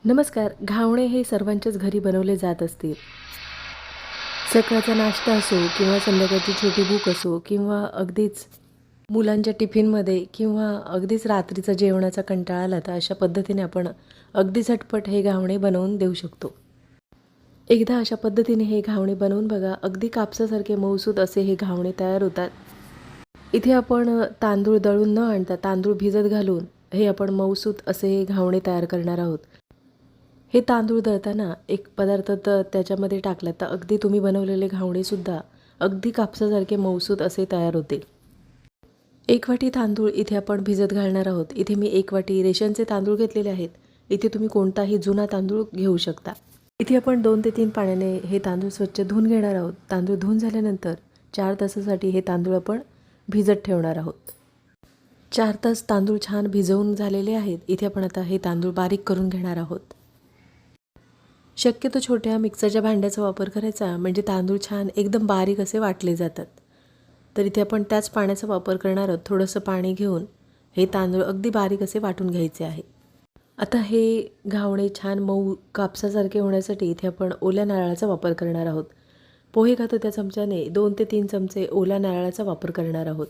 नमस्कार. घावणे हे सर्वांच्याच घरी बनवले जात असतील. सकाळचा नाश्ता असो किंवा संध्याकाळची छोटी भूक असो किंवा अगदीच मुलांच्या टिफिनमध्ये किंवा अगदीच रात्रीचा जेवणाचा कंटाळा आला तर अशा पद्धतीने आपण अगदी झटपट हे घावणे बनवून देऊ शकतो. एकदा अशा पद्धतीने हे घावणे बनवून बघा. अगदी कापसासारखे मऊसूत असे हे घावणे तयार होतात. इथे आपण तांदूळ दळून न आणता तांदूळ भिजत घालून हे आपण मऊसूत असे हे घावणे तयार करणार आहोत. हे तांदूळ दळताना एक पदार्थ त्याच्यामध्ये टाकला तर अगदी तुम्ही बनवलेले घावणेसुद्धा अगदी कापसासारखे मऊसूत असे तयार होतील. 1 वाटी तांदूळ इथे आपण भिजत घालणार आहोत. इथे मी 1 वाटी रेशनचे तांदूळ घेतलेले आहेत. इथे तुम्ही कोणताही जुना तांदूळ घेऊ शकता. इथे आपण 2 ते 3 पाण्याने हे तांदूळ स्वच्छ धुवून घेणार आहोत. तांदूळ धुवून झाल्यानंतर 4 तासासाठी हे तांदूळ आपण भिजत ठेवणार आहोत. 4 तास तांदूळ छान भिजवून झालेले आहेत. इथे आपण आता हे तांदूळ बारीक करून घेणार आहोत. शक्यतो छोट्या मिक्सरच्या भांड्याचा वापर करायचा, म्हणजे तांदूळ छान एकदम बारीक असे वाटले जातात. तर इथे आपण त्याच पाण्याचा वापर करणार आहोत. थोडंसं पाणी घेऊन हे तांदूळ अगदी बारीक असे वाटून घ्यायचे आहे. आता हे घावणे छान मऊ कापसासारखे होण्यासाठी इथे आपण ओल्या नारळाचा वापर करणार आहोत. पोहे खातो त्या चमच्याने 2 ते 3 चमचे ओल्या नारळाचा वापर करणार आहोत.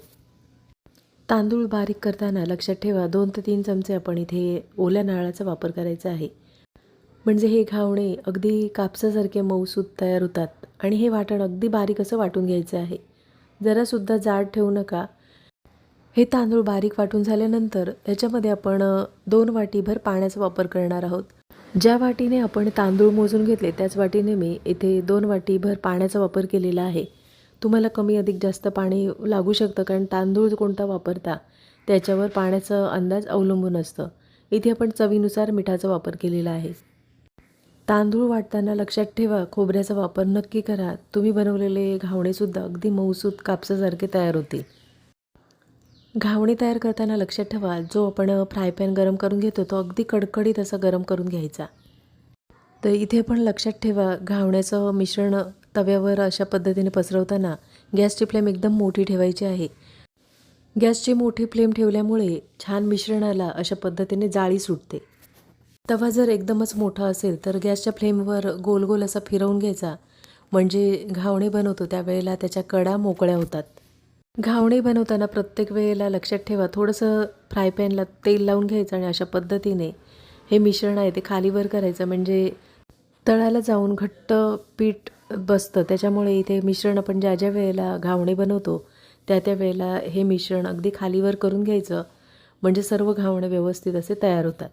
तांदूळ बारीक करताना लक्षात ठेवा 2 ते 3 चमचे आपण इथे ओल्या नारळाचा वापर करायचा आहे. म्हणजे हे घावणे अगदी कापसासारखे मऊसूत तयार होतात आणि हे वाटण अगदी बारीक असं वाटून घ्यायचं आहे. जरासुद्धा जाड ठेवू नका. हे तांदूळ बारीक वाटून झाल्यानंतर त्याच्यामध्ये आपण 2 वाटीभर पाण्याचा वापर करणार आहोत. ज्या वाटीने आपण तांदूळ मोजून घेतले त्याच वाटीने मी इथे 2 वाटीभर पाण्याचा वापर केलेला आहे. तुम्हाला कमी अधिक जास्त पाणी लागू शकतं, कारण तांदूळ कोणता वापरता त्याच्यावर पाण्याचा अंदाज अवलंबून असतं. इथे आपण चवीनुसार मिठाचा वापर केलेला आहे. तांदूळ वाटताना लक्षात ठेवा खोबऱ्याचा वापर नक्की करा. तुम्ही बनवलेले घावणेसुद्धा अगदी मऊसूत कापसासारखे तयार होतील. घावणे तयार करताना लक्षात ठेवा जो आपण फ्राय पॅन गरम करून घेतो तो अगदी कडकडीत असा गरम करून घ्यायचा. तर इथे पण लक्षात ठेवा घावण्याचं मिश्रण तव्यावर अशा पद्धतीने पसरवताना गॅसची फ्लेम एकदम मोठी ठेवायची आहे. गॅसची मोठी फ्लेम ठेवल्यामुळे छान मिश्रणाला अशा पद्धतीने जाळी सुटते. तवा जर एकदमच मोठा असेल तर गॅसच्या फ्लेमवर गोल गोल असा फिरवून घ्यायचा, म्हणजे घावणे बनवतो त्यावेळेला त्याच्या कडा मोकळ्या होतात. घावणे बनवताना प्रत्येक वेळेला लक्षात ठेवा थोडंसं फ्राय पॅनला तेल लावून घ्यायचं आणि अशा पद्धतीने हे मिश्रण आहे ते खालीवर करायचं, म्हणजे तळाला जाऊन घट्ट पीठ बसतं. त्याच्यामुळे इथे मिश्रण आपण ज्या ज्या वेळेला घावणे बनवतो त्या त्या वेळेला हे मिश्रण अगदी खालीवर करून घ्यायचं, म्हणजे सर्व घावणे व्यवस्थित असे तयार होतात.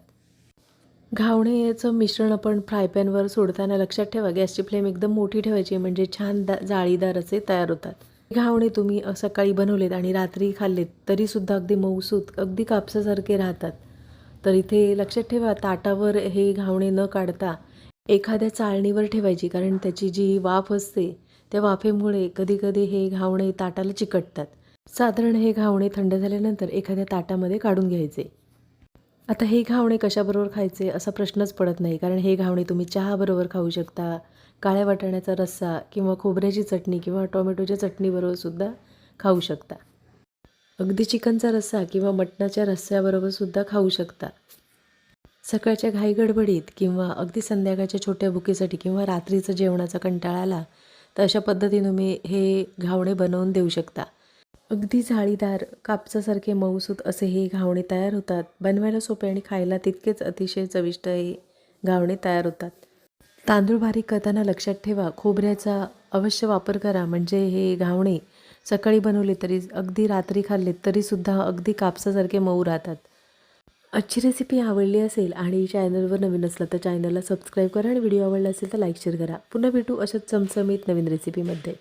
घावण्याचं मिश्रण आपण फ्राय पॅनवर सोडताना लक्षात ठेवा गॅसची फ्लेम एकदम मोठी ठेवायची, म्हणजे छान जाळीदार असे तयार होतात. घावणे तुम्ही सकाळी बनवलेत आणि रात्री खाल्लेत तरीसुद्धा अगदी मऊसूत अगदी कापसासारखे राहतात. तर इथे लक्षात ठेवा ताटावर हे घावणे न काढता एखाद्या चाळणीवर ठेवायची, कारण त्याची जी वाफ असते त्या वाफेमुळे कधीकधी हे घावणे ताटाला चिकटतात. साधारण हे घावणे थंड झाल्यानंतर एखाद्या ताटामध्ये काढून घ्यायचे. आता हे घावणे कशाबरोबर खायचे असा प्रश्नच पडत नाही, कारण हे घावणे तुम्ही चहाबरोबर खाऊ शकता, काळ्या वाटाण्याचा रस्सा किंवा खोबऱ्याची चटणी किंवा टोमॅटोच्या चटणीबरोबर सुद्धा खाऊ शकता. अगदी चिकनचा रस्सा किंवा मटणाच्या रस्स्याबरोबर सुद्धा खाऊ शकता. सकाळच्या घाईगडबडीत किंवा अगदी संध्याकाळच्या छोट्या भुकेसाठी किंवा रात्रीचं जेवणाचा कंटाळा आला तर अशा पद्धतीने तुम्ही हे घावणे बनवून देऊ शकता. अगदी जाळीदार कापसासारखे मऊसूत असे हे घावणे तयार होतात. बनवायला सोपे आणि खायला तितकेच अतिशय चविष्ट हे घावणे तयार होतात. तांदूळ बारीक करताना लक्षात ठेवा खोबऱ्याचा अवश्य वापर करा, म्हणजे हे घावणे सकाळी बनवले तरी अगदी रात्री खाल्लेत तरीसुद्धा अगदी कापसासारखे मऊ राहतात. आजची रेसिपी आवडली असेल आणि चॅनलवर नवीन असला तर चॅनलला सबस्क्राईब करा आणि व्हिडिओ आवडला असेल तर लाईक शेअर करा. पुन्हा भेटू अशाच चमचमीत नवीन रेसिपीमध्ये.